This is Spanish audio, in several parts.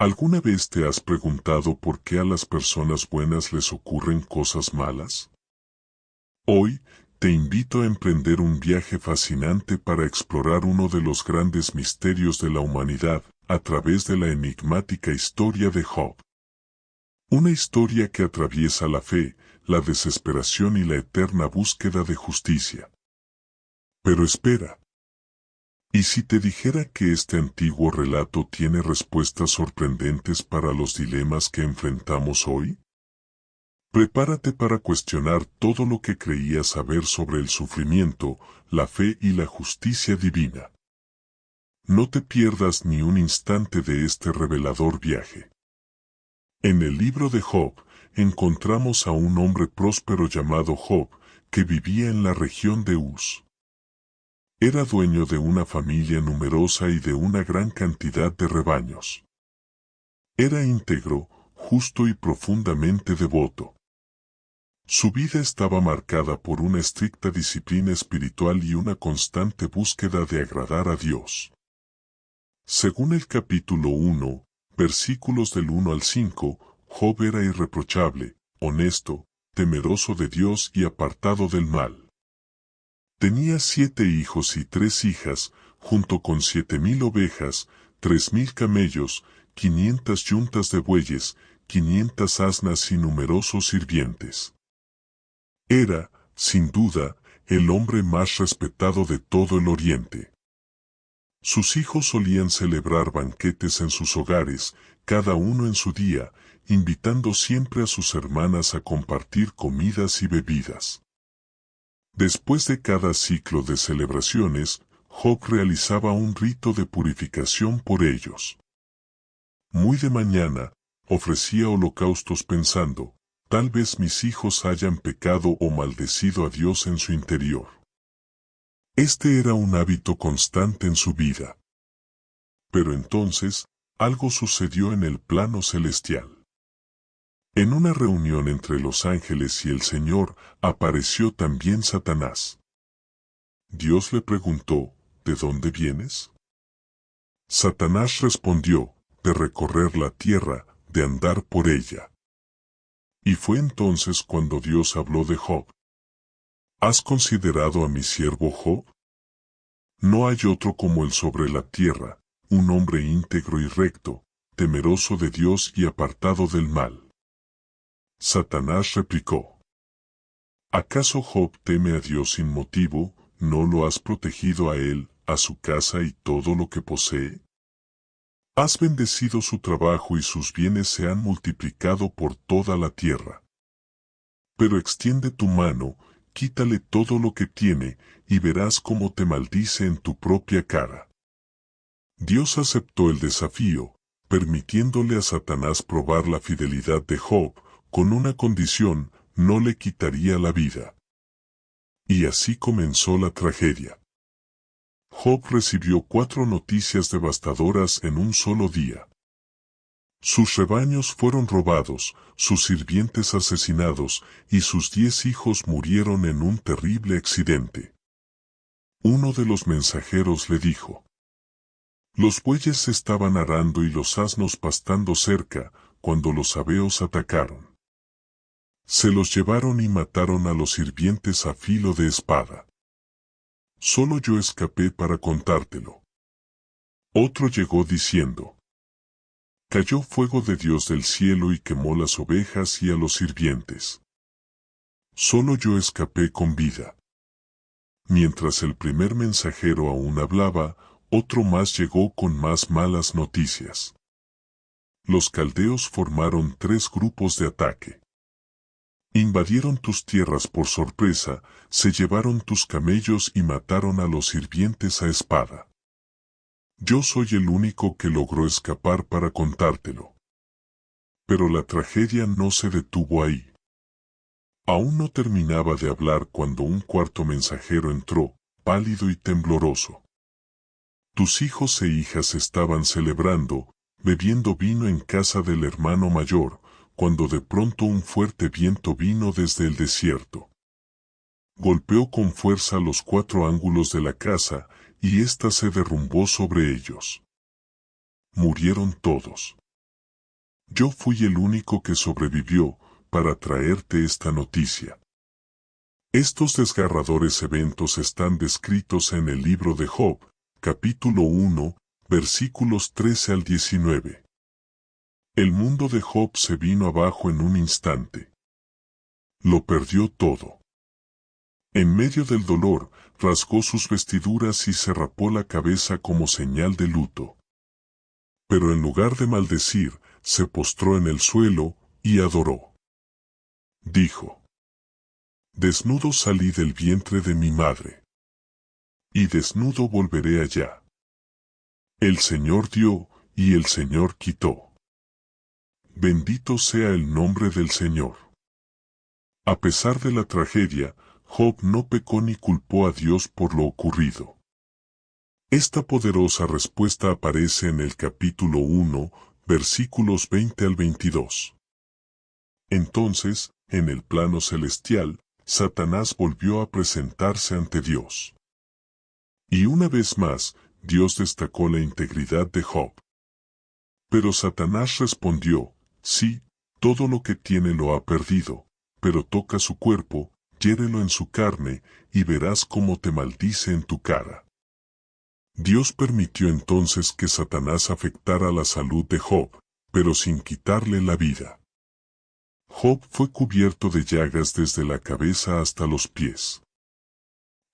¿Alguna vez te has preguntado por qué a las personas buenas les ocurren cosas malas? Hoy, te invito a emprender un viaje fascinante para explorar uno de los grandes misterios de la humanidad, a través de la enigmática historia de Job. Una historia que atraviesa la fe, la desesperación y la eterna búsqueda de justicia. Pero espera. ¿Y si te dijera que este antiguo relato tiene respuestas sorprendentes para los dilemas que enfrentamos hoy? Prepárate para cuestionar todo lo que creías saber sobre el sufrimiento, la fe y la justicia divina. No te pierdas ni un instante de este revelador viaje. En el libro de Job, encontramos a un hombre próspero llamado Job, que vivía en la región de Uz. Era dueño de una familia numerosa y de una gran cantidad de rebaños. Era íntegro, justo y profundamente devoto. Su vida estaba marcada por una estricta disciplina espiritual y una constante búsqueda de agradar a Dios. Según el capítulo 1, versículos del 1 al 5, Job era irreprochable, honesto, temeroso de Dios y apartado del mal. Tenía 7 hijos y 3 hijas, junto con 7,000 ovejas, 3,000 camellos, 500 yuntas de bueyes, 500 asnas y numerosos sirvientes. Era, sin duda, el hombre más respetado de todo el Oriente. Sus hijos solían celebrar banquetes en sus hogares, cada uno en su día, invitando siempre a sus hermanas a compartir comidas y bebidas. Después de cada ciclo de celebraciones, Job realizaba un rito de purificación por ellos. Muy de mañana, ofrecía holocaustos pensando, tal vez mis hijos hayan pecado o maldecido a Dios en su interior. Este era un hábito constante en su vida. Pero entonces, algo sucedió en el plano celestial. En una reunión entre los ángeles y el Señor, apareció también Satanás. Dios le preguntó, ¿de dónde vienes? Satanás respondió, de recorrer la tierra, de andar por ella. Y fue entonces cuando Dios habló de Job. ¿Has considerado a mi siervo Job? No hay otro como él sobre la tierra, un hombre íntegro y recto, temeroso de Dios y apartado del mal. Satanás replicó. ¿Acaso Job teme a Dios sin motivo? ¿No lo has protegido a él, a su casa y todo lo que posee? Has bendecido su trabajo y sus bienes se han multiplicado por toda la tierra. Pero extiende tu mano, quítale todo lo que tiene, y verás cómo te maldice en tu propia cara. Dios aceptó el desafío, permitiéndole a Satanás probar la fidelidad de Job, con una condición, no le quitaría la vida. Y así comenzó la tragedia. Job recibió 4 noticias devastadoras en un solo día. Sus rebaños fueron robados, sus sirvientes asesinados, y sus 10 hijos murieron en un terrible accidente. Uno de los mensajeros le dijo: los bueyes estaban arando y los asnos pastando cerca, cuando los sabeos atacaron. Se los llevaron y mataron a los sirvientes a filo de espada. Solo yo escapé para contártelo. Otro llegó diciendo: cayó fuego de Dios del cielo y quemó las ovejas y a los sirvientes. Solo yo escapé con vida. Mientras el primer mensajero aún hablaba, otro más llegó con más malas noticias. Los caldeos formaron 3 grupos de ataque. Invadieron tus tierras por sorpresa, se llevaron tus camellos y mataron a los sirvientes a espada. Yo soy el único que logró escapar para contártelo. Pero la tragedia no se detuvo ahí. Aún no terminaba de hablar cuando un cuarto mensajero entró, pálido y tembloroso. Tus hijos e hijas estaban celebrando, bebiendo vino en casa del hermano mayor, cuando de pronto un fuerte viento vino desde el desierto. Golpeó con fuerza los 4 ángulos de la casa, y ésta se derrumbó sobre ellos. Murieron todos. Yo fui el único que sobrevivió para traerte esta noticia. Estos desgarradores eventos están descritos en el libro de Job, capítulo 1, versículos 13 al 19. El mundo de Job se vino abajo en un instante. Lo perdió todo. En medio del dolor, rasgó sus vestiduras y se rapó la cabeza como señal de luto. Pero en lugar de maldecir, se postró en el suelo y adoró. Dijo: desnudo salí del vientre de mi madre, y desnudo volveré allá. El Señor dio, y el Señor quitó. Bendito sea el nombre del Señor. A pesar de la tragedia, Job no pecó ni culpó a Dios por lo ocurrido. Esta poderosa respuesta aparece en el capítulo 1, versículos 20 al 22. Entonces, en el plano celestial, Satanás volvió a presentarse ante Dios. Y una vez más, Dios destacó la integridad de Job. Pero Satanás respondió: sí, todo lo que tiene lo ha perdido, pero toca su cuerpo, hiérelo en su carne, y verás cómo te maldice en tu cara. Dios permitió entonces que Satanás afectara la salud de Job, pero sin quitarle la vida. Job fue cubierto de llagas desde la cabeza hasta los pies.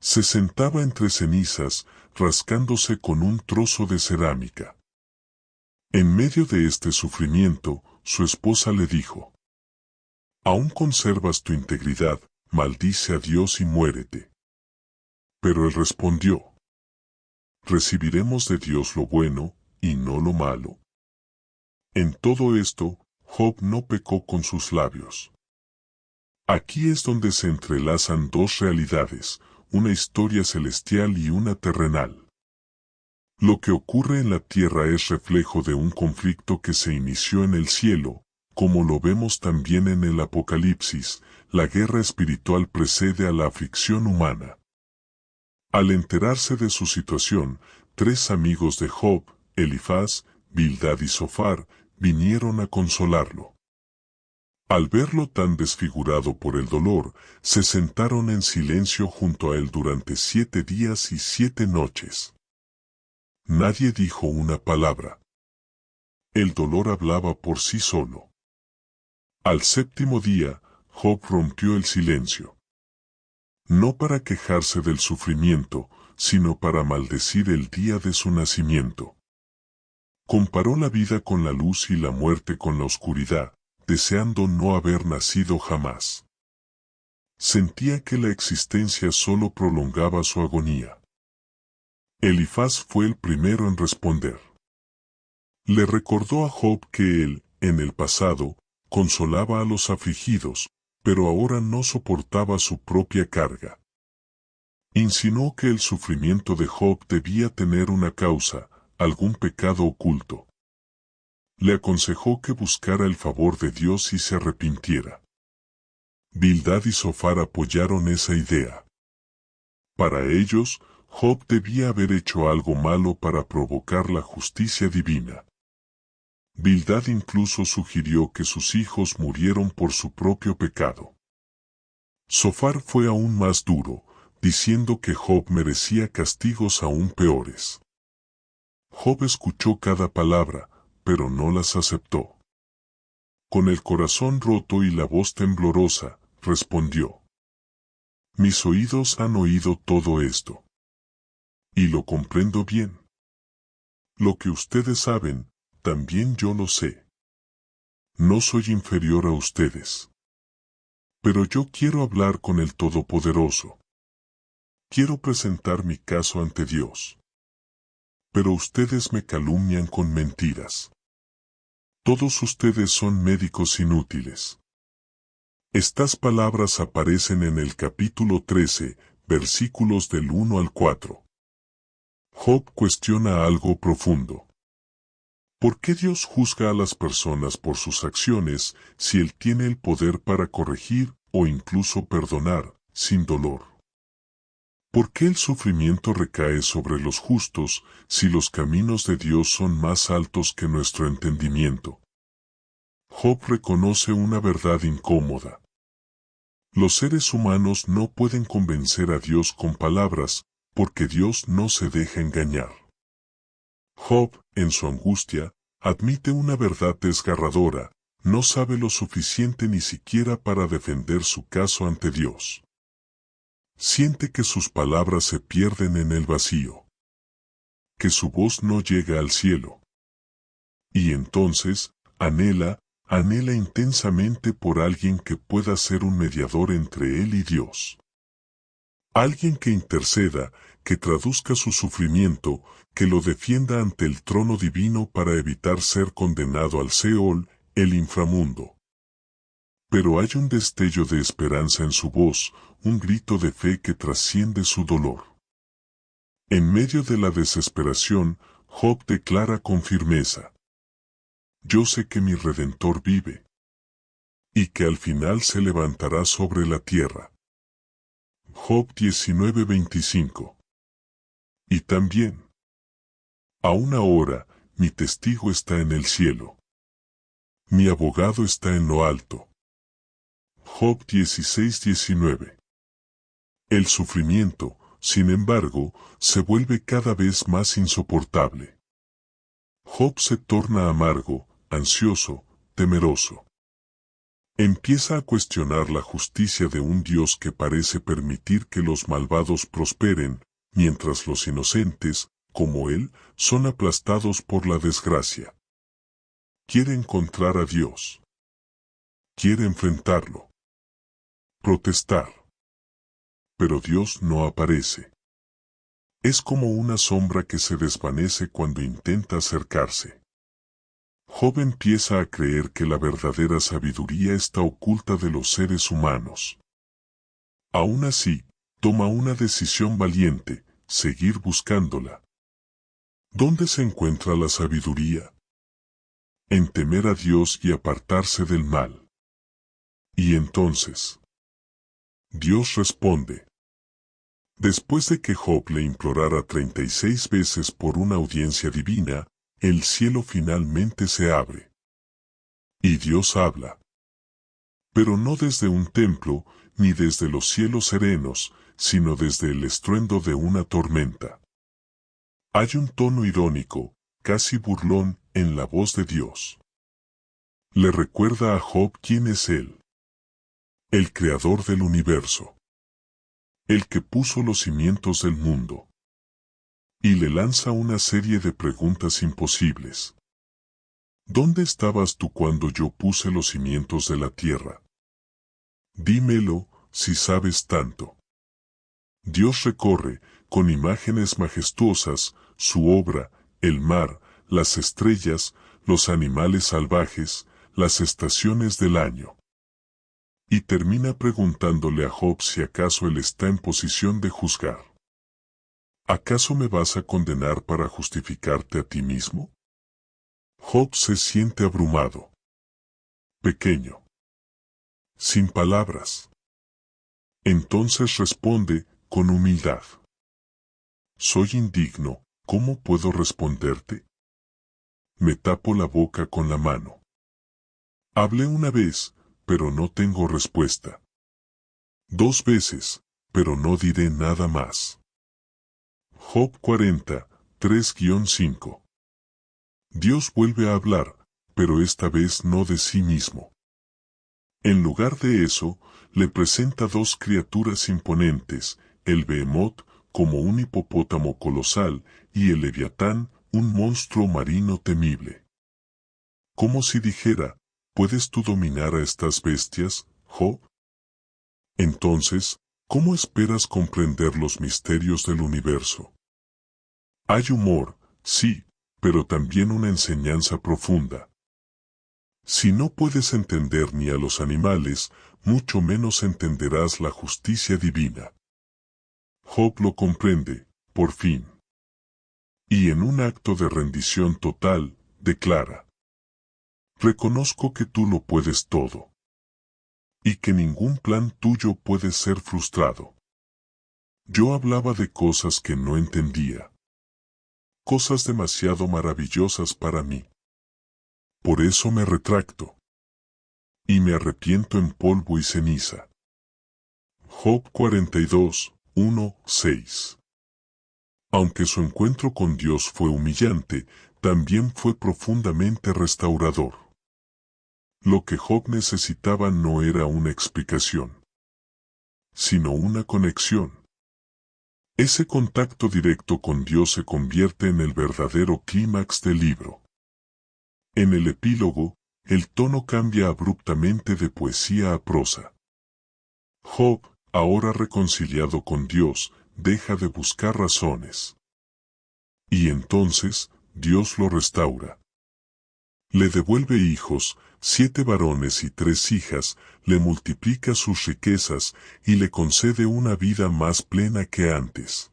Se sentaba entre cenizas, rascándose con un trozo de cerámica. En medio de este sufrimiento, su esposa le dijo: «¿Aún conservas tu integridad? Maldice a Dios y muérete». Pero él respondió: «Recibiremos de Dios lo bueno, y no lo malo». En todo esto, Job no pecó con sus labios. Aquí es donde se entrelazan dos realidades, una historia celestial y una terrenal. Lo que ocurre en la tierra es reflejo de un conflicto que se inició en el cielo, como lo vemos también en el Apocalipsis. La guerra espiritual precede a la aflicción humana. Al enterarse de su situación, tres amigos de Job, Elifaz, Bildad y Zofar, vinieron a consolarlo. Al verlo tan desfigurado por el dolor, se sentaron en silencio junto a él durante 7 días y 7 noches. Nadie dijo una palabra. El dolor hablaba por sí solo. Al 7º día, Job rompió el silencio. No para quejarse del sufrimiento, sino para maldecir el día de su nacimiento. Comparó la vida con la luz y la muerte con la oscuridad, deseando no haber nacido jamás. Sentía que la existencia solo prolongaba su agonía. Elifaz fue el primero en responder. Le recordó a Job que él, en el pasado, consolaba a los afligidos, pero ahora no soportaba su propia carga. Insinuó que el sufrimiento de Job debía tener una causa, algún pecado oculto. Le aconsejó que buscara el favor de Dios y se arrepintiera. Bildad y Zofar apoyaron esa idea. Para ellos, Job debía haber hecho algo malo para provocar la justicia divina. Bildad incluso sugirió que sus hijos murieron por su propio pecado. Zofar fue aún más duro, diciendo que Job merecía castigos aún peores. Job escuchó cada palabra, pero no las aceptó. Con el corazón roto y la voz temblorosa, respondió: «Mis oídos han oído todo esto. Y lo comprendo bien. Lo que ustedes saben, también yo lo sé. No soy inferior a ustedes. Pero yo quiero hablar con el Todopoderoso. Quiero presentar mi caso ante Dios. Pero ustedes me calumnian con mentiras. Todos ustedes son médicos inútiles». Estas palabras aparecen en el capítulo 13, versículos del 1 al 4. Job cuestiona algo profundo. ¿Por qué Dios juzga a las personas por sus acciones si Él tiene el poder para corregir o incluso perdonar, sin dolor? ¿Por qué el sufrimiento recae sobre los justos si los caminos de Dios son más altos que nuestro entendimiento? Job reconoce una verdad incómoda. Los seres humanos no pueden convencer a Dios con palabras, porque Dios no se deja engañar. Job, en su angustia, admite una verdad desgarradora: no sabe lo suficiente ni siquiera para defender su caso ante Dios. Siente que sus palabras se pierden en el vacío, que su voz no llega al cielo. Y entonces, anhela intensamente por alguien que pueda ser un mediador entre él y Dios. Alguien que interceda, que traduzca su sufrimiento, que lo defienda ante el trono divino para evitar ser condenado al Seol, el inframundo. Pero hay un destello de esperanza en su voz, un grito de fe que trasciende su dolor. En medio de la desesperación, Job declara con firmeza: yo sé que mi Redentor vive, y que al final se levantará sobre la tierra. Job 19:25. Y también: aún ahora, mi testigo está en el cielo. Mi abogado está en lo alto. Job 16:19. El sufrimiento, sin embargo, se vuelve cada vez más insoportable. Job se torna amargo, ansioso, temeroso. Empieza a cuestionar la justicia de un Dios que parece permitir que los malvados prosperen, mientras los inocentes, como él, son aplastados por la desgracia. Quiere encontrar a Dios. Quiere enfrentarlo. Protestar. Pero Dios no aparece. Es como una sombra que se desvanece cuando intenta acercarse. Job empieza a creer que la verdadera sabiduría está oculta de los seres humanos. Aún así, toma una decisión valiente: seguir buscándola. ¿Dónde se encuentra la sabiduría? En temer a Dios y apartarse del mal. Y entonces, Dios responde. Después de que Job le implorara 36 veces por una audiencia divina, el cielo finalmente se abre. Y Dios habla. Pero no desde un templo, ni desde los cielos serenos, sino desde el estruendo de una tormenta. Hay un tono irónico, casi burlón, en la voz de Dios. Le recuerda a Job quién es Él. El creador del universo. El que puso los cimientos del mundo. Y le lanza una serie de preguntas imposibles. ¿Dónde estabas tú cuando yo puse los cimientos de la tierra? Dímelo, si sabes tanto. Dios recorre, con imágenes majestuosas, su obra: el mar, las estrellas, los animales salvajes, las estaciones del año. Y termina preguntándole a Job si acaso él está en posición de juzgar. ¿Acaso me vas a condenar para justificarte a ti mismo? Job se siente abrumado. Pequeño. Sin palabras. Entonces responde, con humildad: soy indigno, ¿cómo puedo responderte? Me tapo la boca con la mano. Hablé una vez, pero no tengo respuesta. 2 veces, pero no diré nada más. Job 40, 3-5. Dios vuelve a hablar, pero esta vez no de sí mismo. En lugar de eso, le presenta 2 criaturas imponentes: el Behemoth, como un hipopótamo colosal, y el Leviatán, un monstruo marino temible. Como si dijera: ¿puedes tú dominar a estas bestias, Job? Entonces, ¿cómo esperas comprender los misterios del universo? Hay humor, sí, pero también una enseñanza profunda. Si no puedes entender ni a los animales, mucho menos entenderás la justicia divina. Job lo comprende, por fin. Y en un acto de rendición total, declara: reconozco que tú lo puedes todo. Y que ningún plan tuyo puede ser frustrado. Yo hablaba de cosas que no entendía. Cosas demasiado maravillosas para mí. Por eso me retracto. y me arrepiento en polvo y ceniza. Job 42, 1, 6. Aunque su encuentro con Dios fue humillante, también fue profundamente restaurador. Lo que Job necesitaba no era una explicación, sino una conexión. Ese contacto directo con Dios se convierte en el verdadero clímax del libro. En el epílogo, el tono cambia abruptamente de poesía a prosa. Job, ahora reconciliado con Dios, deja de buscar razones. Y entonces, Dios lo restaura. Le devuelve hijos, 7 varones y 3 hijas, le multiplica sus riquezas y le concede una vida más plena que antes.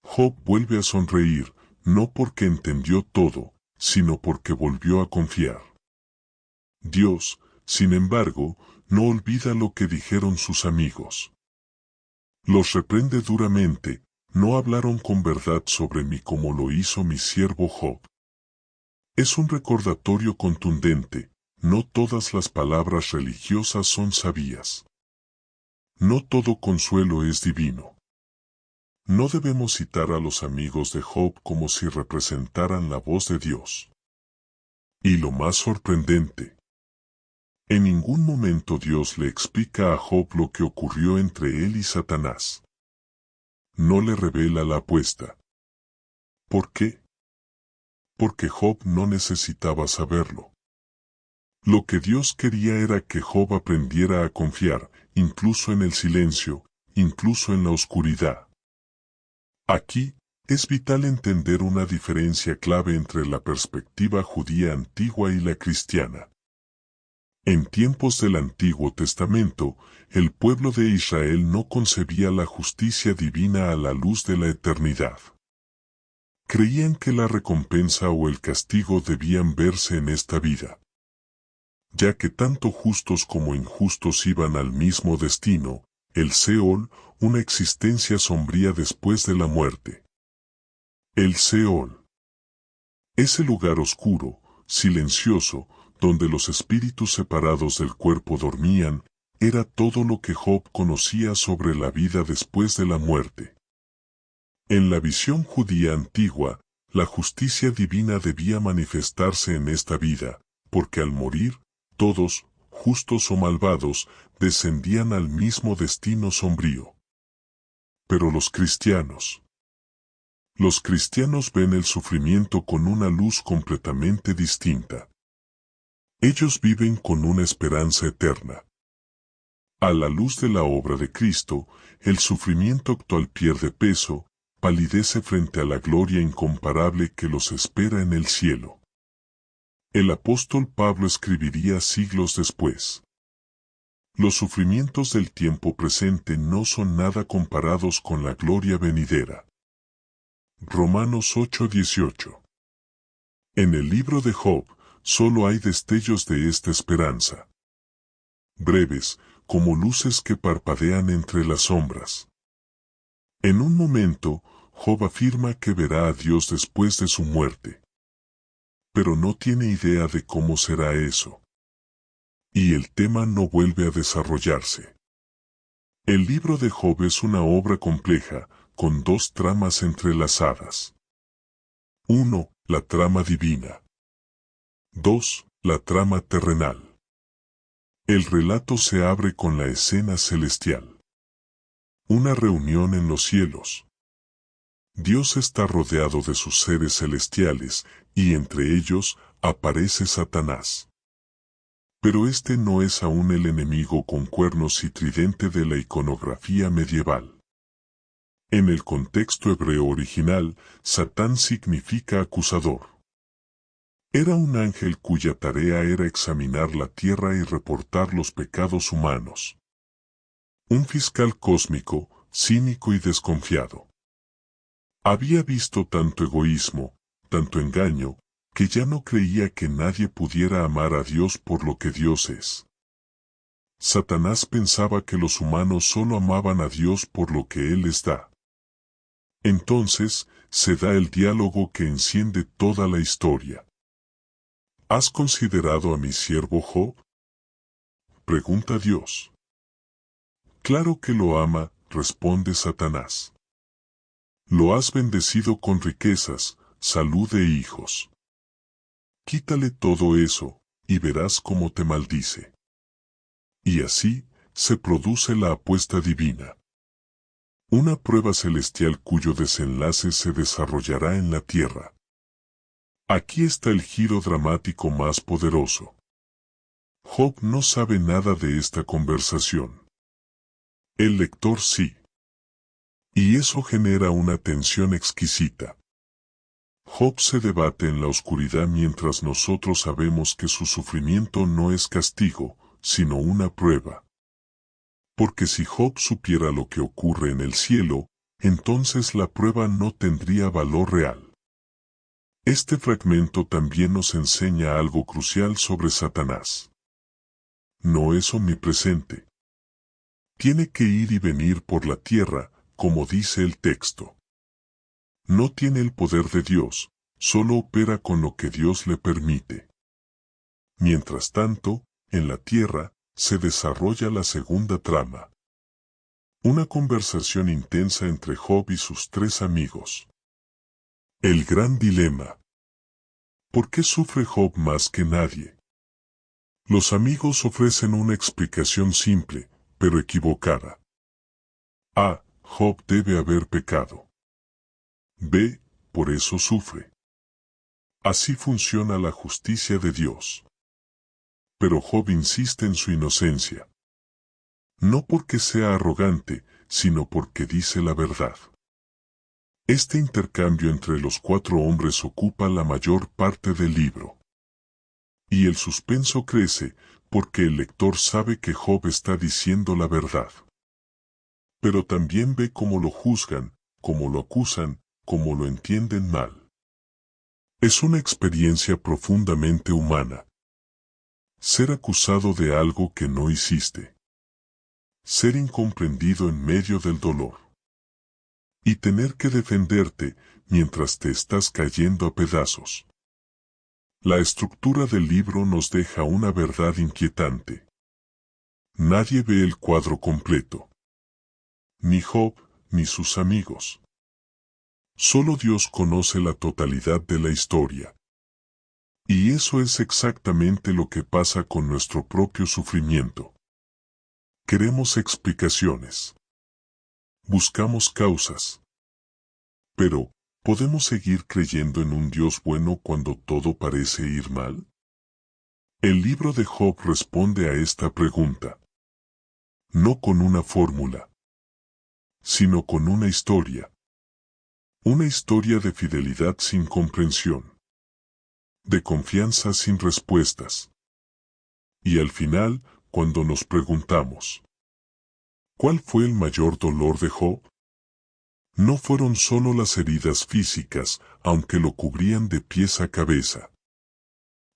Job vuelve a sonreír, no porque entendió todo, sino porque volvió a confiar. Dios, sin embargo, no olvida lo que dijeron sus amigos. Los reprende duramente, no hablaron con verdad sobre mí como lo hizo mi siervo Job. Es un recordatorio contundente, no todas las palabras religiosas son sabias. No todo consuelo es divino. No debemos citar a los amigos de Job como si representaran la voz de Dios. Y lo más sorprendente, en ningún momento Dios le explica a Job lo que ocurrió entre él y Satanás. No le revela la apuesta. ¿Por qué? Porque Job no necesitaba saberlo. Lo que Dios quería era que Job aprendiera a confiar, incluso en el silencio, incluso en la oscuridad. Aquí, es vital entender una diferencia clave entre la perspectiva judía antigua y la cristiana. En tiempos del Antiguo Testamento, el pueblo de Israel no concebía la justicia divina a la luz de la eternidad. Creían que la recompensa o el castigo debían verse en esta vida, ya que tanto justos como injustos iban al mismo destino, el Seol, una existencia sombría después de la muerte. El Seol. Ese lugar oscuro, silencioso, donde los espíritus separados del cuerpo dormían, era todo lo que Job conocía sobre la vida después de la muerte. En la visión judía antigua, la justicia divina debía manifestarse en esta vida, porque al morir, todos, justos o malvados, descendían al mismo destino sombrío. Pero los cristianos ven el sufrimiento con una luz completamente distinta. Ellos viven con una esperanza eterna. A la luz de la obra de Cristo, el sufrimiento actual pierde peso, palidece frente a la gloria incomparable que los espera en el cielo. El apóstol Pablo escribiría siglos después: los sufrimientos del tiempo presente no son nada comparados con la gloria venidera. Romanos 8:18. En el libro de Job, solo hay destellos de esta esperanza. Breves, como luces que parpadean entre las sombras. En un momento, Job afirma que verá a Dios después de su muerte. Pero no tiene idea de cómo será eso. Y el tema no vuelve a desarrollarse. El libro de Job es una obra compleja, con 2 tramas entrelazadas. 1. La trama divina. 2. La trama terrenal. El relato se abre con la escena celestial. Una reunión en los cielos. Dios está rodeado de sus seres celestiales, y entre ellos aparece Satanás. Pero este no es aún el enemigo con cuernos y tridente de la iconografía medieval. En el contexto hebreo original, Satán significa acusador. Era un ángel cuya tarea era examinar la tierra y reportar los pecados humanos. Un fiscal cósmico, cínico y desconfiado. Había visto tanto egoísmo, tanto engaño, que ya no creía que nadie pudiera amar a Dios por lo que Dios es. Satanás pensaba que los humanos solo amaban a Dios por lo que Él les da. Entonces, se da el diálogo que enciende toda la historia. ¿Has considerado a mi siervo Job? pregunta Dios. Claro que lo ama, responde Satanás. Lo has bendecido con riquezas, salud e hijos. Quítale todo eso, y verás cómo te maldice. Y así, se produce la apuesta divina. Una prueba celestial cuyo desenlace se desarrollará en la tierra. Aquí está el giro dramático más poderoso. Job no sabe nada de esta conversación. El lector sí. Y eso genera una tensión exquisita. Job se debate en la oscuridad mientras nosotros sabemos que su sufrimiento no es castigo, sino una prueba. Porque si Job supiera lo que ocurre en el cielo, entonces la prueba no tendría valor real. Este fragmento también nos enseña algo crucial sobre Satanás. No es omnipresente. Tiene que ir y venir por la tierra, como dice el texto. No tiene el poder de Dios, solo opera con lo que Dios le permite. Mientras tanto, en la tierra, se desarrolla la segunda trama. Una conversación intensa entre Job y sus tres amigos. El gran dilema. ¿Por qué sufre Job más que nadie? Los amigos ofrecen una explicación simple, pero equivocada. A. Job debe haber pecado. B. Por eso sufre. Así funciona la justicia de Dios. Pero Job insiste en su inocencia. No porque sea arrogante, sino porque dice la verdad. Este intercambio entre los cuatro hombres ocupa la mayor parte del libro. Y el suspenso crece, porque el lector sabe que Job está diciendo la verdad. Pero también ve cómo lo juzgan, cómo lo acusan, cómo lo entienden mal. Es una experiencia profundamente humana. Ser acusado de algo que no hiciste. Ser incomprendido en medio del dolor. Y tener que defenderte mientras te estás cayendo a pedazos. La estructura del libro nos deja una verdad inquietante. Nadie ve el cuadro completo. Ni Job, ni sus amigos. Solo Dios conoce la totalidad de la historia. Y eso es exactamente lo que pasa con nuestro propio sufrimiento. Queremos explicaciones. Buscamos causas. Pero, ¿podemos seguir creyendo en un Dios bueno cuando todo parece ir mal? El libro de Job responde a esta pregunta. No con una fórmula, sino con una historia. Una historia de fidelidad sin comprensión. De confianza sin respuestas. Y al final, cuando nos preguntamos, ¿cuál fue el mayor dolor de Job? No fueron solo las heridas físicas, aunque lo cubrían de pies a cabeza.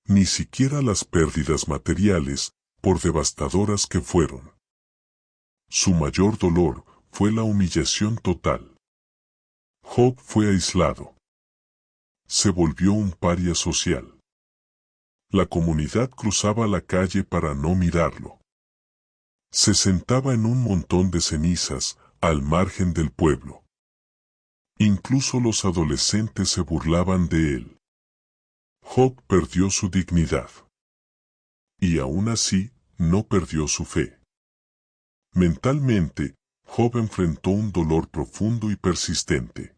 Ni siquiera las pérdidas materiales, por devastadoras que fueron. Su mayor dolor fue la humillación total. Job fue aislado. Se volvió un paria social. La comunidad cruzaba la calle para no mirarlo. Se sentaba en un montón de cenizas, al margen del pueblo. Incluso los adolescentes se burlaban de él. Job perdió su dignidad. Y aún así, no perdió su fe. Mentalmente, Job enfrentó un dolor profundo y persistente.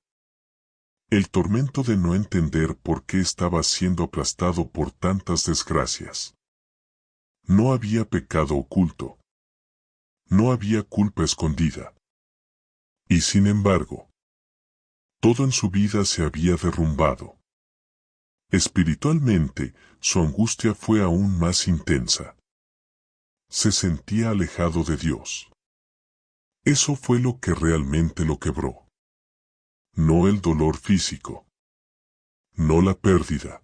El tormento de no entender por qué estaba siendo aplastado por tantas desgracias. No había pecado oculto. No había culpa escondida. Y sin embargo, todo en su vida se había derrumbado. Espiritualmente, su angustia fue aún más intensa. Se sentía alejado de Dios. Eso fue lo que realmente lo quebró. No el dolor físico. No la pérdida.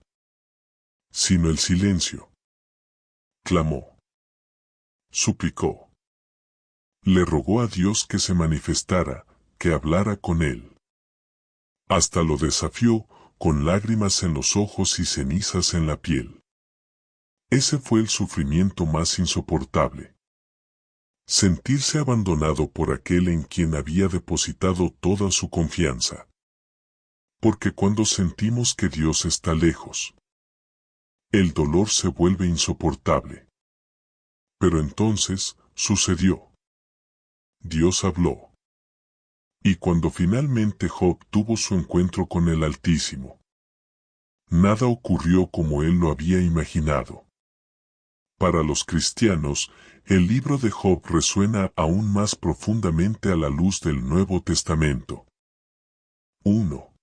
Sino el silencio. Clamó. Suplicó. Le rogó a Dios que se manifestara, que hablara con él. Hasta lo desafió, con lágrimas en los ojos y cenizas en la piel. Ese fue el sufrimiento más insoportable. Sentirse abandonado por aquel en quien había depositado toda su confianza. Porque cuando sentimos que Dios está lejos, el dolor se vuelve insoportable. Pero entonces, sucedió. Dios habló. Y cuando finalmente Job tuvo su encuentro con el Altísimo, nada ocurrió como él lo había imaginado. Para los cristianos, el libro de Job resuena aún más profundamente a la luz del Nuevo Testamento. 1.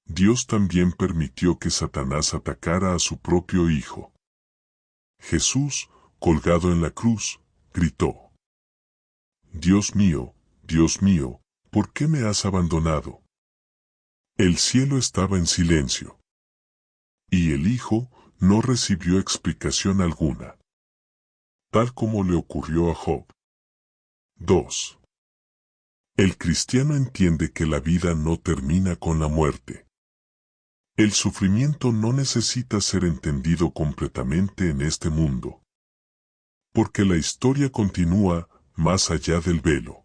Dios también permitió que Satanás atacara a su propio Hijo. Jesús, colgado en la cruz, gritó: Dios mío, ¿por qué me has abandonado? El cielo estaba en silencio. Y el Hijo no recibió explicación alguna. Tal como le ocurrió a Job. 2. El cristiano entiende que la vida no termina con la muerte. El sufrimiento no necesita ser entendido completamente en este mundo. Porque la historia continúa más allá del velo.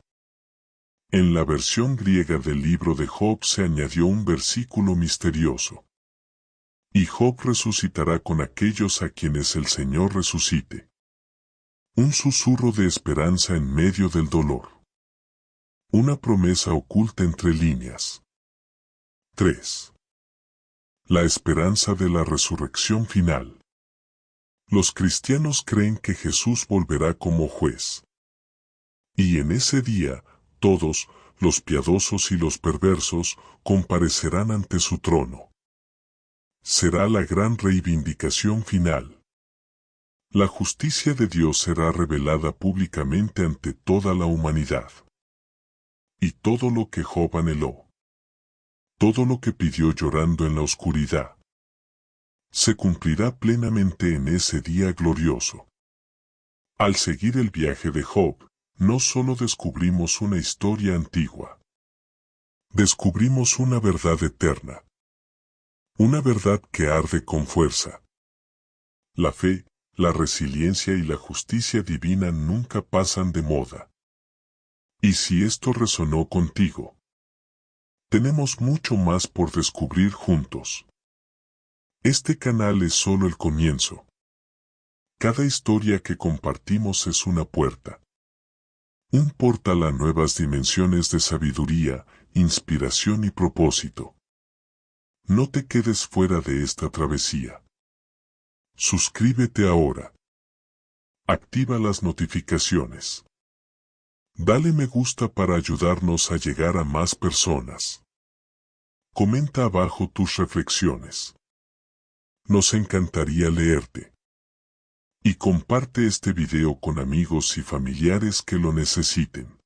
En la versión griega del libro de Job se añadió un versículo misterioso. Y Job resucitará con aquellos a quienes el Señor resucite. Un susurro de esperanza en medio del dolor. Una promesa oculta entre líneas. 3. La esperanza de la resurrección final. Los cristianos creen que Jesús volverá como juez. Y en ese día, todos, los piadosos y los perversos, comparecerán ante su trono. Será la gran reivindicación final. La justicia de Dios será revelada públicamente ante toda la humanidad. Y todo lo que Job anheló, todo lo que pidió llorando en la oscuridad, se cumplirá plenamente en ese día glorioso. Al seguir el viaje de Job, no solo descubrimos una historia antigua, descubrimos una verdad eterna. Una verdad que arde con fuerza. La fe, la resiliencia y la justicia divina nunca pasan de moda. Y si esto resonó contigo, tenemos mucho más por descubrir juntos. Este canal es solo el comienzo. Cada historia que compartimos es una puerta. Un portal a nuevas dimensiones de sabiduría, inspiración y propósito. No te quedes fuera de esta travesía. Suscríbete ahora. Activa las notificaciones. Dale me gusta para ayudarnos a llegar a más personas. Comenta abajo tus reflexiones. Nos encantaría leerte. Y comparte este video con amigos y familiares que lo necesiten.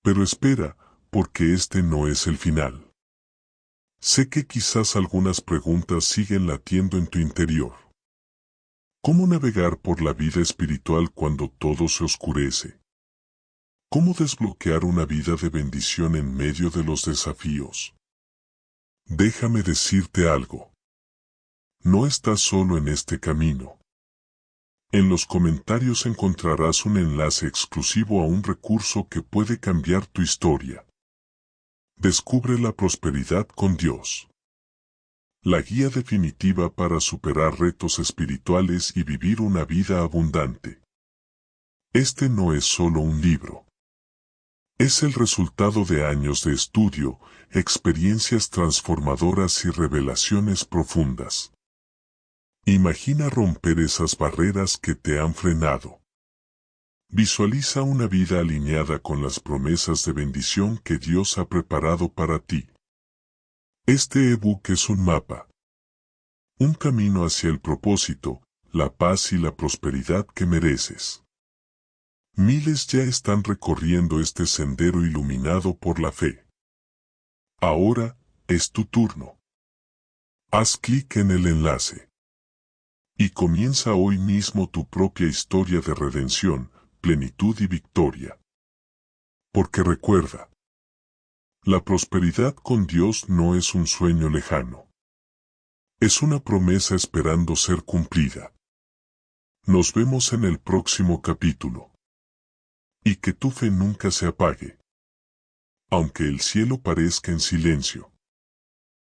Pero espera, porque este no es el final. Sé que quizás algunas preguntas siguen latiendo en tu interior. ¿Cómo navegar por la vida espiritual cuando todo se oscurece? ¿Cómo desbloquear una vida de bendición en medio de los desafíos? Déjame decirte algo. No estás solo en este camino. En los comentarios encontrarás un enlace exclusivo a un recurso que puede cambiar tu historia. Descubre la prosperidad con Dios. La guía definitiva para superar retos espirituales y vivir una vida abundante. Este no es solo un libro. Es el resultado de años de estudio, experiencias transformadoras y revelaciones profundas. Imagina romper esas barreras que te han frenado. Visualiza una vida alineada con las promesas de bendición que Dios ha preparado para ti. Este ebook es un mapa. Un camino hacia el propósito, la paz y la prosperidad que mereces. Miles ya están recorriendo este sendero iluminado por la fe. Ahora, es tu turno. Haz clic en el enlace. Y comienza hoy mismo tu propia historia de redención, plenitud y victoria. Porque recuerda, la prosperidad con Dios no es un sueño lejano. Es una promesa esperando ser cumplida. Nos vemos en el próximo capítulo. Y que tu fe nunca se apague. Aunque el cielo parezca en silencio.